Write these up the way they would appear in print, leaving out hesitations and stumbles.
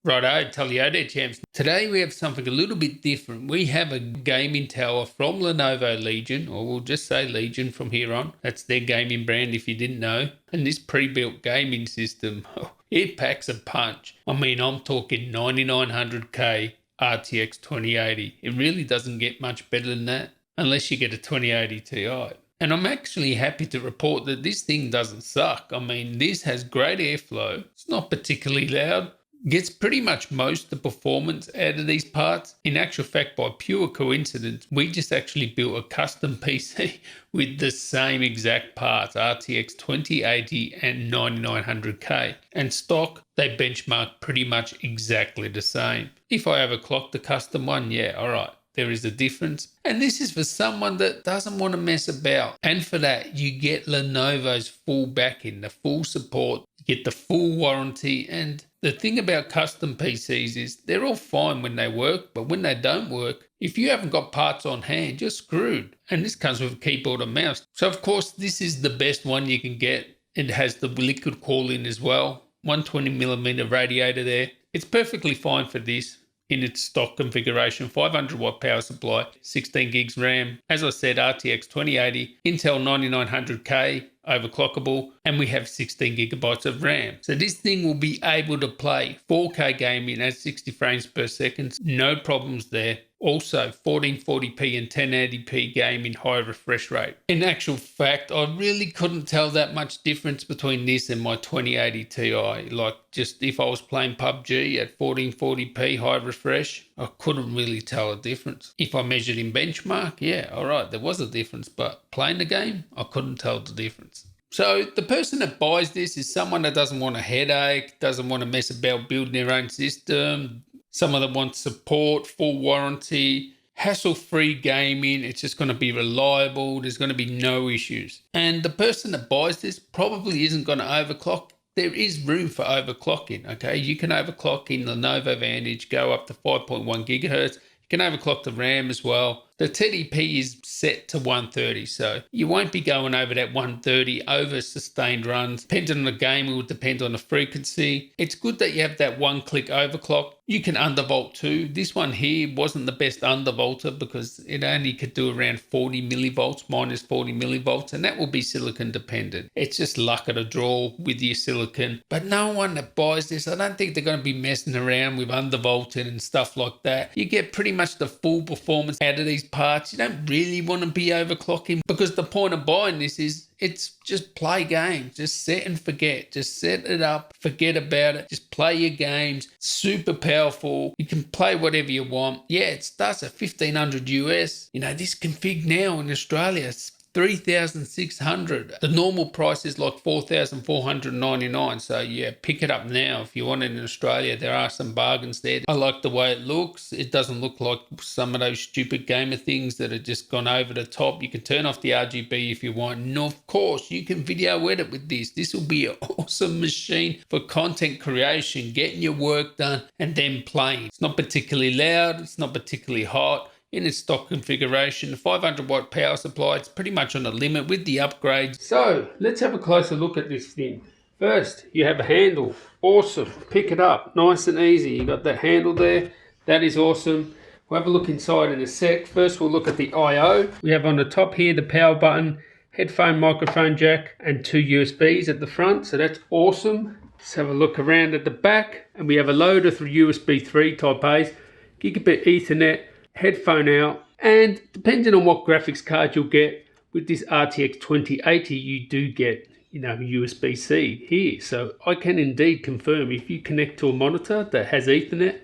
Righto, Taliodo champs. Today we have something a little bit different. We have a gaming tower from Lenovo Legion, or we'll just say Legion from here on. That's their gaming brand if you didn't know. And this pre-built gaming system, it packs a punch. I mean, I'm talking 9900K RTX 2080. It really doesn't get much better than that, unless you get a 2080 Ti. And I'm actually happy to report that this thing doesn't suck. I mean, this has great airflow. It's not particularly loud. Gets pretty much most of the performance out of these parts. In actual fact, by pure coincidence, we just actually built a custom PC with the same exact parts, RTX 2080 and 9900K. And stock, they benchmark pretty much exactly the same. If I overclock the custom one, yeah, alright. There is a difference. And this is for someone that doesn't want to mess about. And for that, you get Lenovo's full backing, the full support, you get the full warranty. And the thing about custom PCs is they're all fine when they work, but when they don't work, if you haven't got parts on hand, you're screwed. And this comes with a keyboard and mouse. So of course, this is the best one you can get. It has the liquid cooling as well. 120mm radiator there. It's perfectly fine for this. In its stock configuration, 500 watt power supply, 16 gigs RAM. As I said, RTX 2080, Intel 9900K, overclockable, and we have 16 gigabytes of RAM. So this thing will be able to play 4K gaming at 60 frames per second. No problems there. Also 1440p and 1080p gaming high refresh rate. In actual fact, I really couldn't tell that much difference between this and my 2080 Ti. Like just if I was playing PUBG at 1440p high refresh, I couldn't really tell a difference. If I measured in benchmark, yeah, alright, there was a difference, but playing the game, I couldn't tell the difference. So the person that buys this is someone that doesn't want a headache, doesn't want to mess about building their own system, someone that wants support, full warranty, hassle-free gaming. It's just going to be reliable. There's going to be no issues. And the person that buys this probably isn't going to overclock. There is room for overclocking, okay? You can overclock in Lenovo Vantage, go up to 5.1 gigahertz. You can overclock the RAM as well. The TDP is set to 130, so you won't be going over that 130 over sustained runs. Depending on the game, it will depend on the frequency. It's good that you have that one-click overclock. You can undervolt too. This one here wasn't the best undervolter because it only could do around 40 millivolts, minus 40 millivolts, and that will be silicon dependent. It's just luck of the draw with your silicon. But no one that buys this, I don't think they're going to be messing around with undervolting and stuff like that. You get pretty much the full performance out of these parts. You don't really want to be overclocking because the point of buying this is it's just play games. Just set and forget. Just set it up, forget about it. Just play your games. Super powerful. You can play whatever you want. Yeah, it starts at 1500 US. You know, this config now in Australia, it's 3,600. The normal price is like 4,499. So yeah, pick it up now if you want it in Australia. There are some bargains there. I like the way it looks. It doesn't look like some of those stupid gamer things that are just gone over the top. You can turn off the RGB if you want. And of course, you can video edit with this. This will be an awesome machine for content creation, getting your work done, and then playing. It's not particularly loud. It's not particularly hot. In its stock configuration, 500 watt power supply, it's pretty much on the limit with the upgrades. So let's have a closer look at this thing. First, you have a handle. Awesome. Pick it up. Nice and easy. You got that handle there. That is awesome. We'll have a look inside in a sec. First, we'll look at the I/O. We have on the top here the power button, headphone microphone jack, and 2 USBs at the front. So that's awesome. Let's have a look around at the back. And we have a loader through USB 3 Type A's, gigabit Ethernet, headphone out, and depending on what graphics card you'll get with this RTX 2080, you do get, you know, USB-C here. So I can indeed confirm if you connect to a monitor that has Ethernet,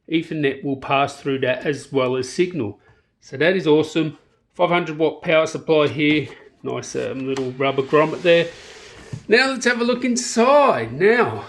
Ethernet will pass through that as well as signal. So that is awesome. 500 watt power supply here. Nice little rubber grommet there. Now let's have a look inside. Now,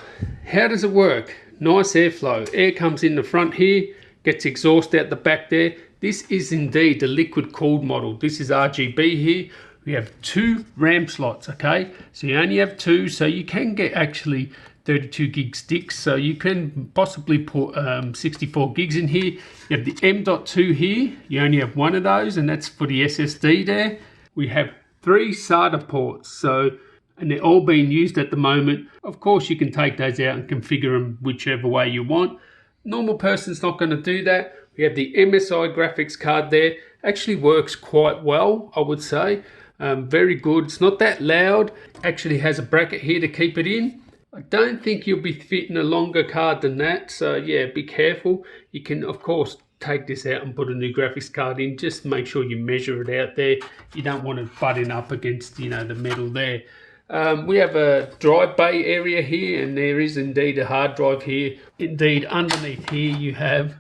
how does it work? Nice airflow. Air comes in the front here, gets exhaust out the back there. This is indeed the liquid cooled model. This is RGB here. We have 2 RAM slots, okay? So you only have 2, so you can get actually 32 gig sticks. So you can possibly put 64 gigs in here. You have the M.2 here. You only have 1 of those, and that's for the SSD there. We have 3 SATA ports, and they're all being used at the moment. Of course, you can take those out and configure them whichever way you want. Normal person's not going to do that. We have the MSI graphics card there. Actually works quite well, I would say. Very good. It's not that loud. Actually has a bracket here to keep it in. I don't think you'll be fitting a longer card than that. So yeah, be careful. You can, of course, take this out and put a new graphics card in. Just make sure you measure it out there. You don't want it butting up against, you know, the metal there. We have a drive bay area here, and there is indeed a hard drive here. Indeed, underneath here you have,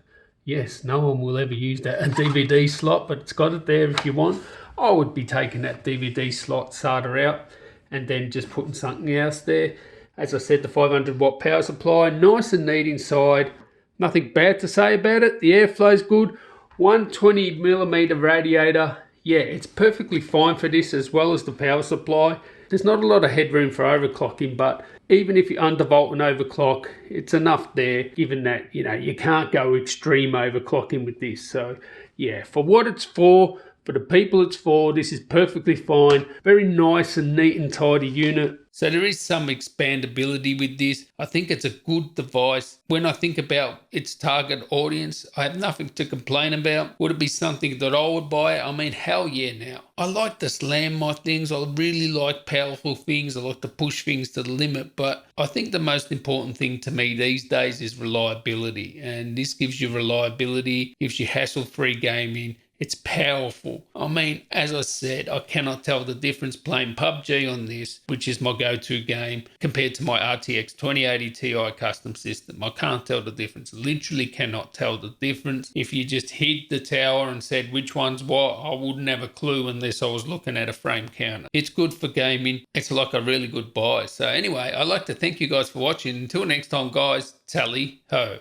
yes, no one will ever use that, a DVD slot, but it's got it there if you want. I would be taking that DVD slot solder out and then just putting something else there. As I said, the 500 watt power supply, nice and neat inside. Nothing bad to say about it. The airflow's good. 120mm radiator. Yeah, it's perfectly fine for this, as well as the power supply. There's not a lot of headroom for overclocking, but even if you undervolt and overclock, it's enough there, given that, you know, you can't go extreme overclocking with this. So yeah, for what it's for the people it's for, this is perfectly fine. Very nice and neat and tidy unit. So there is some expandability with this. I think it's a good device. When I think about its target audience, I have nothing to complain about. Would it be something that I would buy? I mean, hell yeah now. I like to slam my things. I really like powerful things. I like to push things to the limit. But I think the most important thing to me these days is reliability. And this gives you reliability, gives you hassle-free gaming. It's powerful. I mean, as I said, I cannot tell the difference playing PUBG on this, which is my go-to game, compared to my RTX 2080 Ti custom system. I can't tell the difference. Literally cannot tell the difference. If you just hit the tower and said which one's what, I wouldn't have a clue unless I was looking at a frame counter. It's good for gaming. It's like a really good buy. So anyway, I'd like to thank you guys for watching. Until next time, guys, tally ho.